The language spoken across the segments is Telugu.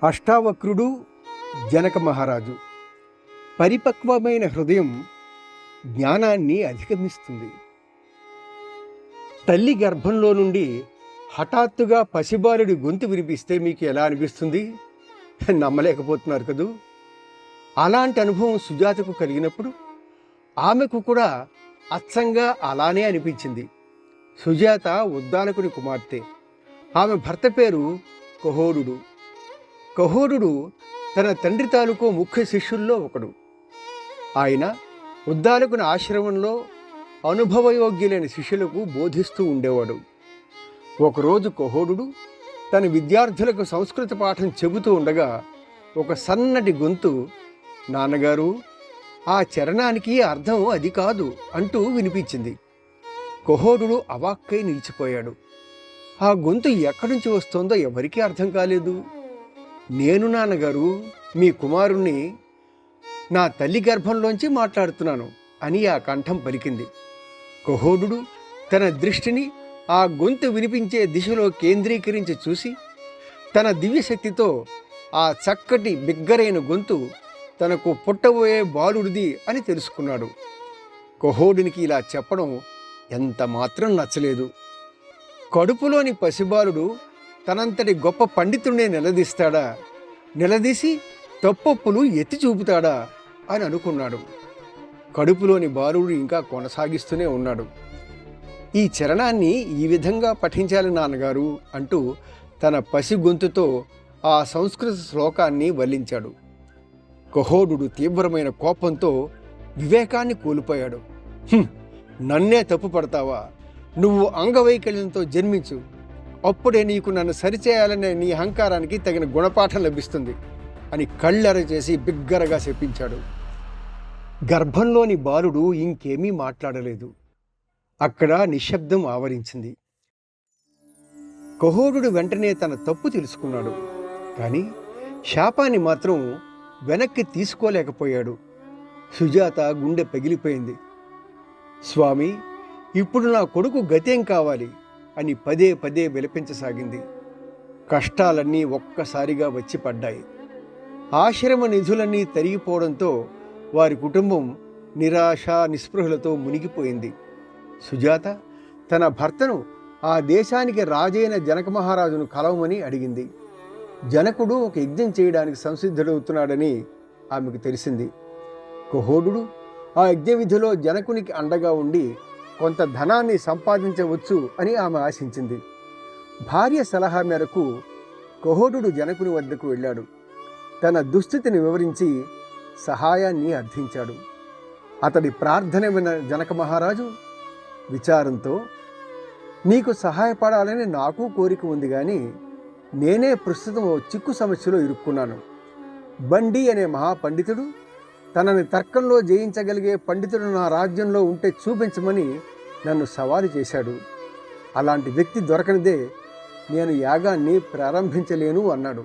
అష్టావక్రుడు జనక మహారాజు. పరిపక్వమైన హృదయం జ్ఞానాన్ని అధిగమిస్తుంది. తల్లి గర్భంలో నుండి హఠాత్తుగా పసిబాలుడి గొంతు వినిపిస్తే మీకు ఎలా అనిపిస్తుంది? నమ్మలేకపోతున్నారు కదూ. అలాంటి అనుభవం సుజాతకు కలిగినప్పుడు ఆమెకు కూడా అచ్చంగా అలానే అనిపించింది. సుజాత ఉద్దాలకుని కుమార్తె. ఆమె భర్త పేరు కహోడు. కహోడు తన తండ్రి తాలూకు ముఖ్య శిష్యుల్లో ఒకడు. ఆయన ఉద్దాలకుని ఆశ్రమంలో అనుభవయోగ్యులైన శిష్యులకు బోధిస్తూ ఉండేవాడు. ఒకరోజు కహోడు తన విద్యార్థులకు సంస్కృత పాఠం చెబుతూ ఉండగా ఒక సన్నటి గొంతు, "నాన్నగారు, ఆ చరణానికి అర్థం అది కాదు" అంటూ వినిపించింది. కహోడు అవాక్కై నిలిచిపోయాడు. ఆ గొంతు ఎక్కడి నుంచి వస్తోందో ఎవరికీ అర్థం కాలేదు. "నేను నాన్నగారు, మీ కుమారుణ్ణి, నా తల్లి గర్భంలోంచి మాట్లాడుతున్నాను" అని ఆ కంఠం పలికింది. కహోడు తన దృష్టిని ఆ గొంతు వినిపించే దిశలో కేంద్రీకరించి చూసి తన దివ్యశక్తితో ఆ చక్కటి బిగ్గరైన గొంతు తనకు పుట్టబోయే బాలుడిది అని తెలుసుకున్నాడు. కహోడునికి ఇలా చెప్పడం ఎంత మాత్రం నచ్చలేదు. కడుపులోని పసిబాలుడు తనంతటి గొప్ప పండితుడినే నిలదీస్తాడా, నిలదీసి తప్పొప్పులు ఎత్తి చూపుతాడా అని అనుకున్నాడు. కడుపులోని బాలుడు ఇంకా కొనసాగిస్తూనే ఉన్నాడు. "ఈ చరణాన్ని ఈ విధంగా పఠించాలి నాన్నగారు" అంటూ తన పసి గొంతుతో ఆ సంస్కృత శ్లోకాన్ని వల్లించాడు. కహోడు తీవ్రమైన కోపంతో వివేకాన్ని కోల్పోయాడు. "నన్నే తప్పు పడతావా? నువ్వు అంగవైకల్యంతో జన్మించు, అప్పుడే నీకు నన్ను సరిచేయాలనే నీ అహంకారానికి తగిన గుణపాఠం లభిస్తుంది" అని కళ్ళెర చేసి బిగ్గరగా చెప్పించాడు. గర్భంలోని బాలుడు ఇంకేమీ మాట్లాడలేదు. అక్కడ నిశ్శబ్దం ఆవరించింది. కహోడు వెంటనే తన తప్పు తెలుసుకున్నాడు. కానీ శాపాన్ని మాత్రం వెనక్కి తీసుకోలేకపోయాడు. సుజాత గుండె పగిలిపోయింది. "స్వామి, ఇప్పుడు నా కొడుకు గతేం కావాలి" అని పదే పదే విలపించసాగింది. కష్టాలన్నీ ఒక్కసారిగా వచ్చి పడ్డాయి. ఆశ్రమ నిధులన్నీ తరిగిపోవడంతో వారి కుటుంబం నిరాశ నిస్పృహలతో మునిగిపోయింది. సుజాత తన భర్తను ఆ దేశానికి రాజైన జనక మహారాజును కలవమని అడిగింది. జనకుడు ఒక యజ్ఞం చేయడానికి సంసిద్ధుడవుతున్నాడని ఆమెకు తెలిసింది. కహోడు ఆ యజ్ఞ విధిలో జనకునికి అండగా ఉండి కొంత ధనాన్ని సంపాదించవచ్చు అని ఆమె ఆశించింది. భార్య సలహా మేరకు కహోడు జనకుని వద్దకు వెళ్ళాడు. తన దుస్థితిని వివరించి సహాయాన్ని అర్థించాడు. అతడి ప్రార్థన విన్న జనక మహారాజు విచారంతో, "నీకు సహాయపడాలని నాకు కోరిక ఉంది, కానీ నేనే ప్రస్తుతం చిక్కు సమస్యలో ఇరుక్కున్నాను. బండి అనే మహాపండితుడు తనని తర్కంలో జయించగలిగే పండితుడు నా రాజ్యంలో ఉంటే చూపించమని నన్ను సవాలు చేశాడు. అలాంటి వ్యక్తి దొరకనిదే నేను యాగాన్ని ప్రారంభించలేను" అన్నాడు.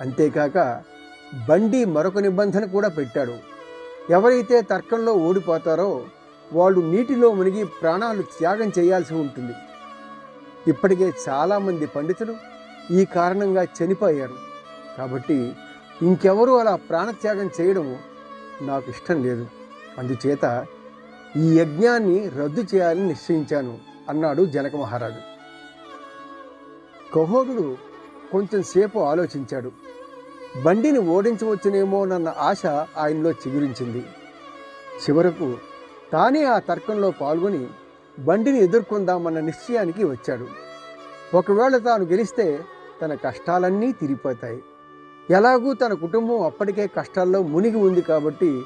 అంతేకాక బండి మరొక నిబంధన కూడా పెట్టాడు. ఎవరైతే తర్కంలో ఓడిపోతారో వాళ్ళు నీటిలో మునిగి ప్రాణాలు త్యాగం చేయాల్సి ఉంటుంది. ఇప్పటికే చాలామంది పండితులు ఈ కారణంగా చనిపోయారు. కాబట్టి ఇంకెవరూ అలా ప్రాణత్యాగం చేయడం నాకు ఇష్టం లేదు. అందుచేత ఈ యజ్ఞాన్ని రద్దు చేయాలని నిశ్చయించాను అన్నాడు జనక మహారాజు. కహోడు కొంచెం సేపు ఆలోచించాడు. బండిని ఓడించవచ్చునేమోనన్న ఆశ ఆయనలో చిగురించింది. చివరకు తానే ఆ తర్కంలో పాల్గొని బండిని ఎదుర్కొందామన్న నిశ్చయానికి వచ్చాడు. ఒకవేళ తాను గెలిస్తే తన కష్టాలన్నీ తీరిపోతాయి. ఎలాగూ తన కుటుంబం అప్పటికే కష్టాల్లో మునిగి ఉంది కాబట్టి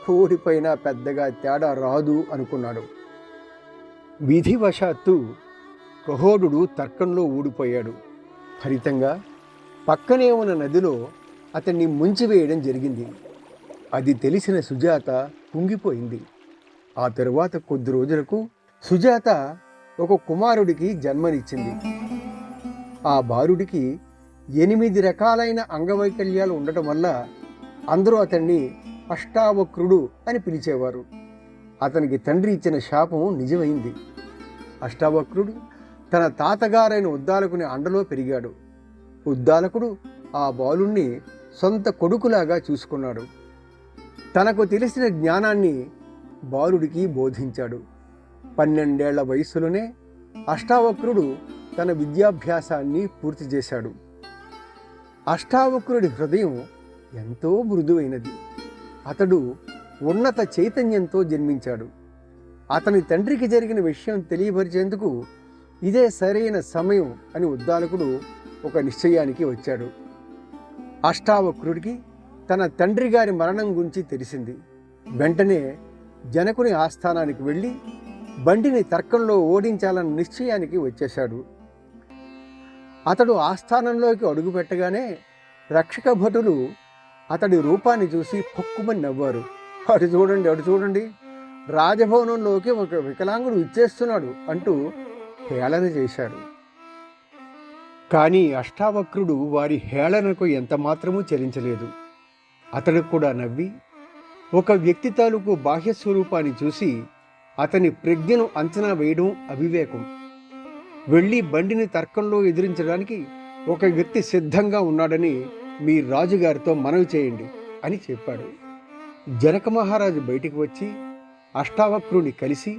ఓడిపోయినా పెద్దగా తేడా రాదు అనుకున్నాడు. విధివశాత్తు కహోడు తర్కంలో ఊడిపోయాడు. ఫలితంగా పక్కనే ఉన్న నదిలో అతన్ని ముంచివేయడం జరిగింది. అది తెలిసిన సుజాత కుంగిపోయింది. ఆ తరువాత కొద్ది రోజులకు సుజాత ఒక కుమారుడికి జన్మనిచ్చింది. ఆ బాలుడికి 8 రకాలైన అంగవైకల్యాలు ఉండటం వల్ల అందరూ అతన్ని అష్టావక్రుడు అని పిలిచేవారు. అతనికి తండ్రి ఇచ్చిన శాపం నిజమైంది. అష్టావక్రుడు తన తాతగారైన ఉద్దాలకుని అండలో పెరిగాడు. ఉద్దాలకుడు ఆ బాలుణ్ణి సొంత కొడుకులాగా చూసుకున్నాడు. తనకు తెలిసిన జ్ఞానాన్ని బాలుడికి బోధించాడు. 12 ఏళ్ల వయస్సులోనే అష్టావక్రుడు తన విద్యాభ్యాసాన్ని పూర్తి చేశాడు. అష్టావక్రుడి హృదయం ఎంతో మృదువైనది. అతడు ఉన్నత చైతన్యంతో జన్మించాడు. అతని తండ్రికి జరిగిన విషయం తెలియపరిచేందుకు ఇదే సరైన సమయం అని ఉద్దాలకుడు ఒక నిశ్చయానికి వచ్చాడు. అష్టావక్రుడికి తన తండ్రి గారి మరణం గురించి తెలిసింది. వెంటనే జనకుని ఆస్థానానికి వెళ్ళి బండిని తర్కంలో ఓడించాలన్న నిశ్చయానికి వచ్చేశాడు. అతడు ఆస్థానంలోకి అడుగుపెట్టగానే రక్షక భటులు అతడి రూపాన్ని చూసి పొక్కుమని నవ్వారు. అటు చూడండి, రాజభవనంలోకి ఒక వికలాంగుడు ఇచ్చేస్తున్నాడు అంటూ హేళన చేశారు. కానీ అష్టావక్రుడు వారి హేళనకు ఎంత మాత్రమూ చలించలేదు. అతడు కూడా నవ్వి ఒక వ్యక్తి తాలూకు బాహ్య స్వరూపాన్ని చూసి అతని ప్రజ్ఞను అంచనా వేయడం అవివేకం. వెళ్ళి బండిని తర్కంలో ఎదిరించడానికి ఒక వ్యక్తి సిద్ధంగా ఉన్నాడని మీ రాజుగారితో మనవి చేయండి అని చెప్పాడు. జనక మహారాజు బయటికి వచ్చి అష్టావక్రుని కలిసి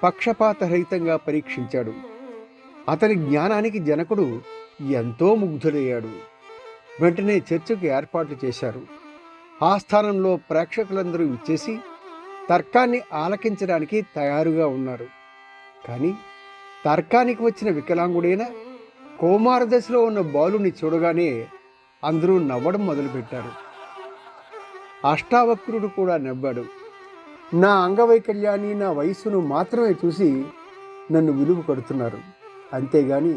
పక్షపాతరహితంగా పరీక్షించాడు. అతని జ్ఞానానికి జనకుడు ఎంతో ముగ్ధుడయ్యాడు. వెంటనే చర్చకు ఏర్పాట్లు చేశారు. ఆ స్థానంలో ప్రేక్షకులందరూ ఇచ్చేసి తర్కాన్ని ఆలకించడానికి తయారుగా ఉన్నారు. కానీ తర్కానికి వచ్చిన వికలాంగుడైన కౌమార దశలో ఉన్న బాలుని చూడగానే అందరూ నవ్వడం మొదలుపెట్టారు. అష్టావక్రుడు కూడా నవ్వాడు. నా అంగవైకల్యాన్ని, నా వయస్సును మాత్రమే చూసి నన్ను విలువ కడుతున్నారు, అంతేగాని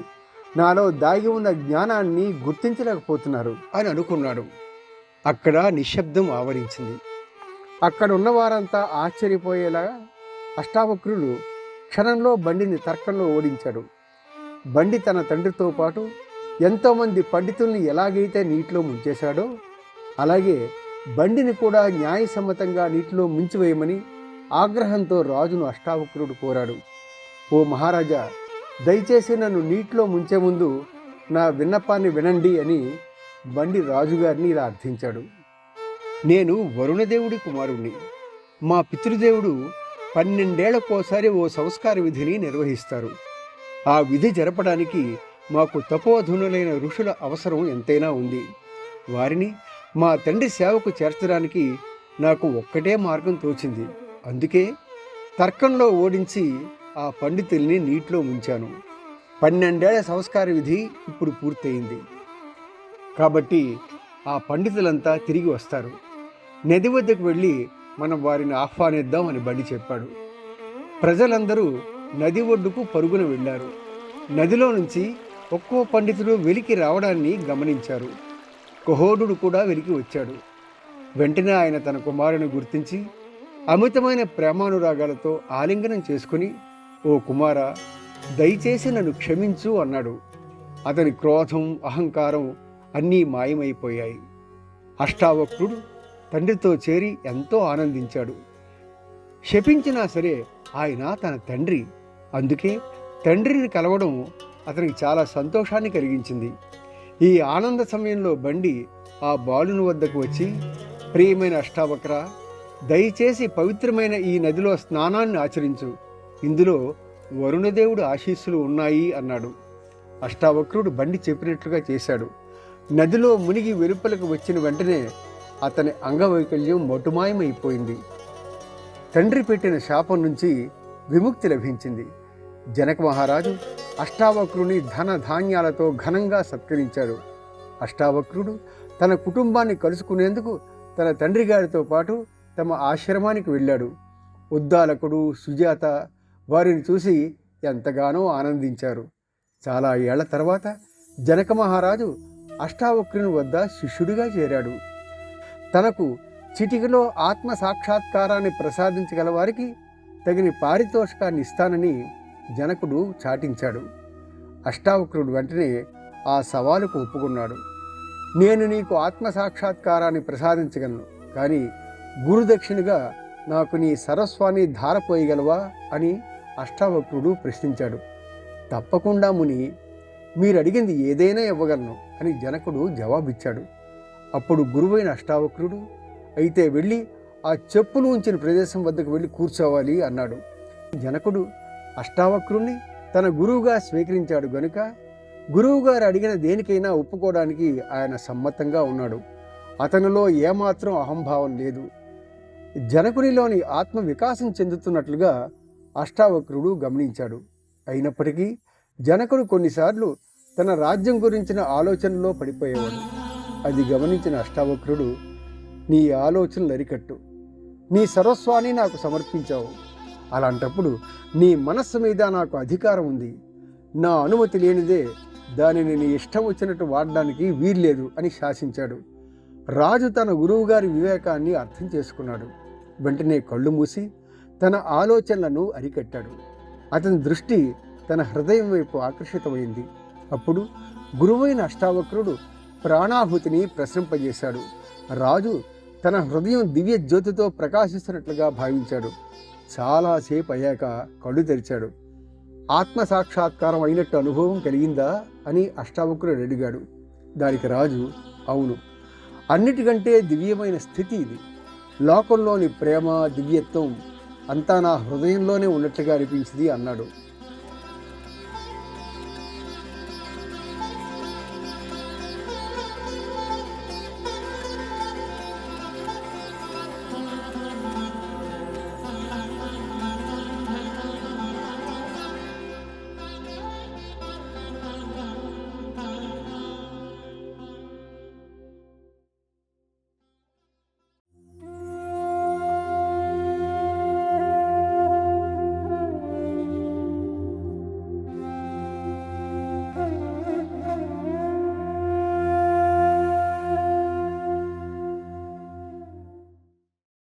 నాలో దాగి ఉన్న జ్ఞానాన్ని గుర్తించలేకపోతున్నారు అని అనుకున్నాడు. అక్కడ నిశ్శబ్దం ఆవరించింది. అక్కడ ఉన్నవారంతా ఆశ్చర్యపోయేలా అష్టావక్రుడు క్షణంలో బండిని తర్కంలో ఓడించాడు. బండి తన తండ్రితో పాటు ఎంతోమంది పండితుల్ని ఎలాగైతే నీటిలో ముంచేశాడో అలాగే బండిని కూడా న్యాయసమ్మతంగా నీటిలో ముంచివేయమని ఆగ్రహంతో రాజును అష్టావక్రుడు కోరాడు. ఓ మహారాజా, దయచేసి నన్ను నీటిలో ముంచే ముందు నా విన్నపాన్ని వినండి అని బండి రాజుగారిని ఇలా అర్థించాడు. నేను వరుణదేవుడి కుమారుణ్ణి. మా పితృదేవుడు 12 ఏళ్లకోసారి ఓ సంస్కార విధిని నిర్వహిస్తారు. ఆ విధి జరపడానికి మాకు తపోధనులైన ఋషుల అవసరం ఎంతైనా ఉంది. వారిని మా తండ్రి సేవకు చేర్చడానికి నాకు ఒక్కటే మార్గం తోచింది. అందుకే తర్కంలో ఓడించి ఆ పండితుల్ని నీటిలో ముంచాను. 12 ఏళ్ల సంస్కార విధి ఇప్పుడు పూర్తయింది. కాబట్టి ఆ పండితులంతా తిరిగి వస్తారు. నది వద్దకు వెళ్ళి మనం వారిని ఆహ్వానిద్దాం అని బండి చెప్పాడు. ప్రజలందరూ నది ఒడ్డుకు పరుగున వెళ్ళారు. నదిలో నుంచి ఒక్కో పండితుడు వెలికి రావడాన్ని గమనించారు. కుహోడుడు కూడా వెలికి వచ్చాడు. వెంటనే ఆయన తన కుమారుని గుర్తించి అమితమైన ప్రేమానురాగాలతో ఆలింగనం చేసుకుని, ఓ కుమారా, దయచేసి నన్ను క్షమించు అన్నాడు. అతని క్రోధం, అహంకారం అన్నీ మాయమైపోయాయి. అష్టావక్రుడు తండ్రితో చేరి ఎంతో ఆనందించాడు. శపించినా సరే ఆయన తన తండ్రి, అందుకే తండ్రిని కలవడం అతనికి చాలా సంతోషాన్ని కలిగించింది. ఈ ఆనంద సమయంలో బండి ఆ బాలుని వద్దకు వచ్చి, ప్రియమైన అష్టావక్ర, దయచేసి పవిత్రమైన ఈ నదిలో స్నానాన్ని ఆచరించు, ఇందులో వరుణదేవుడు ఆశీస్సులు ఉన్నాయి అన్నాడు. అష్టావక్రుడు బండి చెప్పినట్లుగా చేశాడు. నదిలో మునిగి వెలుపలకు వచ్చిన వెంటనే అతని అంగవైకల్యం మొటుమాయమైపోయింది. తండ్రి పెట్టిన శాపం నుంచి విముక్తి లభించింది. జనక మహారాజు అష్టావక్రుని ధన ధాన్యాలతో ఘనంగా సత్కరించాడు. అష్టావక్రుడు తన కుటుంబాన్ని కలుసుకునేందుకు తన తండ్రి గారితో పాటు తమ ఆశ్రమానికి వెళ్ళాడు. ఉద్దాలకుడు, సుజాత వారిని చూసి ఎంతగానో ఆనందించారు. చాలా ఏళ్ల తర్వాత జనక మహారాజు అష్టావక్రుని వద్ద శిష్యుడిగా చేరాడు. తనకు చిటికలో ఆత్మ సాక్షాత్కారాన్ని ప్రసాదించగల వారికి తగిన పారితోషికాన్ని ఇస్తానని జనకుడు చాటించాడు. అష్టావక్రుడు వెంటనే ఆ సవాలుకు ఒప్పుకున్నాడు. నేను నీకు ఆత్మ సాక్షాత్కారాన్ని ప్రసాదించగలను, కానీ గురుదక్షిణగా నాకు నీ సరస్వాన్ని ధారపోయగలవా అని అష్టావక్రుడు ప్రశ్నించాడు. తప్పకుండా ముని, మీరు అడిగింది ఏదైనా ఇవ్వగలను అని జనకుడు జవాబిచ్చాడు. అప్పుడు గురువైన అష్టావక్రుడు, అయితే వెళ్ళి ఆ చెప్పులు ఉంచిన ప్రదేశం వద్దకు వెళ్ళి కూర్చోవాలి అన్నాడు. జనకుడు అష్టావక్రుణ్ణి తన గురువుగా స్వీకరించాడు గనుక గురువుగారు అడిగిన దేనికైనా ఒప్పుకోవడానికి ఆయన సమ్మతంగా ఉన్నాడు. అతనిలో ఏమాత్రం అహంభావం లేదు. జనకునిలోని ఆత్మ వికాసం చెందుతున్నట్లుగా అష్టావక్రుడు గమనించాడు. అయినప్పటికీ జనకుడు కొన్నిసార్లు తన రాజ్యం గురించిన ఆలోచనలో పడిపోయేవాడు. అది గమనించిన అష్టావక్రుడు, నీ ఆలోచనలు అరికట్టు, నీ సర్వస్వాన్ని నాకు సమర్పించావు, అలాంటప్పుడు నీ మనస్సు మీద నాకు అధికారం ఉంది, నా అనుమతి లేనిదే దానిని నీ ఇష్టం వచ్చినట్టు వాడడానికి వీల్లేదు అని శాసించాడు. రాజు తన గురువుగారి వివేకాన్ని అర్థం చేసుకున్నాడు. వెంటనే కళ్ళు మూసి తన ఆలోచనలను అరికట్టాడు. అతని దృష్టి తన హృదయం వైపు ఆకర్షితమైంది. అప్పుడు గురువైన అష్టావక్రుడు ప్రాణాహుతిని ప్రసరింపజేశాడు. రాజు తన హృదయం దివ్య జ్యోతితో ప్రకాశిస్తున్నట్లుగా భావించాడు. చాలాసేపు అయ్యాక కళ్ళు తెరిచాడు. ఆత్మసాక్షాత్కారం అయినట్టు అనుభవం కలిగిందా అని అష్టావక్రుడు అడిగాడు. దానికి రాజు, అవును, అన్నిటికంటే దివ్యమైన స్థితి ఇది. లోకంలోని ప్రేమ, దివ్యత్వం అంతా నా హృదయంలోనే ఉన్నట్లుగా అనిపించింది అన్నాడు.